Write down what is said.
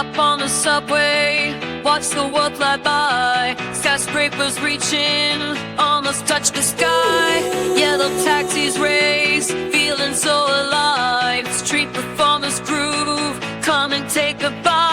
Hop on the subway, watch the world fly by. Skyscrapers reaching, almost touch the sky. Yellow taxis race, feeling so alive. Street performers groove, come and take a bite.